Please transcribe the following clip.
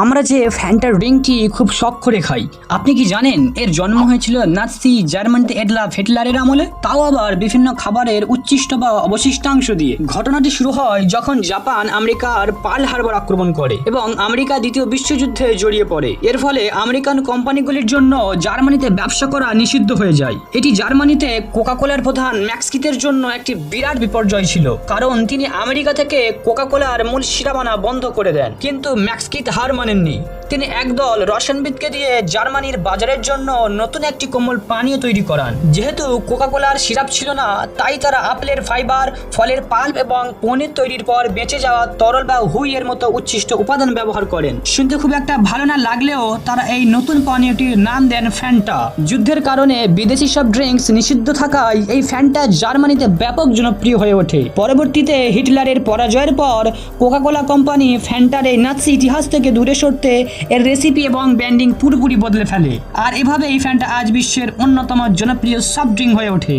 আমরা যে ফ্যান্টা ড্রিঙ্কটি খুব শখ করে খাই, আপনি কি জানেন এর জন্ম হয়েছিল নাৎসি জার্মানিতে এডলফ হিটলারের আমলে, তাও আবার বিভিন্ন খাবারের উচ্ছিষ্ট বা অবশিষ্টাংশ দিয়ে। ঘটনাটি শুরু হয় যখন জাপান আমেরিকার পার্ল হারবার আক্রমণ করে এবং আমেরিকা দ্বিতীয় বিশ্বযুদ্ধে জড়িয়ে পড়ে। এর ফলে আমেরিকান কোম্পানিগুলির জন্য জার্মানিতে ব্যবসা করা নিষিদ্ধ হয়ে যায়। এটি জার্মানিতে কোকাকোলার প্রধান ম্যাক্স কিথের জন্য একটি বিরাট বিপর্যয় ছিল, কারণ তিনি আমেরিকা থেকে কোকাকোলার মূল সিরাপ আনা বন্ধ করে দেন। কিন্তু ম্যাক্স কিথ হার মানেননি। তিনি একদল রসায়নবিদকে দিয়ে জার্মানির বাজারের জন্য নতুন একটি কোমল পানীয় তৈরি করান। যেহেতু কোকাকোলার সিরাপ ছিল না, তাই তারা আপেলের ফাইবার, ফলের পাল্প এবং পনির তৈরির পর বেঁচে যাওয়া তরল বা হুই এর মতো উচ্ছিষ্ট উপাদান ব্যবহার করেন। শুনতে খুব একটা ভালো না লাগলেও তারা এই নতুন পানীয়টির নাম দেন ফ্যান্টা। যুদ্ধের কারণে বিদেশি সব ড্রিঙ্কস নিষিদ্ধ থাকায় এই ফ্যান্টা জার্মানিতে ব্যাপক জনপ্রিয় হয়ে ওঠে। পরবর্তীতে হিটলারের পরাজয়ের পর কোকাকোলা কোম্পানি ফ্যান্টার এই নাৎসি ইতিহাস থেকে দূরে সরতে এর রেসিপি এবং ব্র্যান্ডিং পুরোপুরি বদলে ফেলে। আর এভাবে এই ফ্যান্টা আজ বিশ্বের অন্যতম জনপ্রিয় সফট ড্রিঙ্ক হয়ে ওঠে।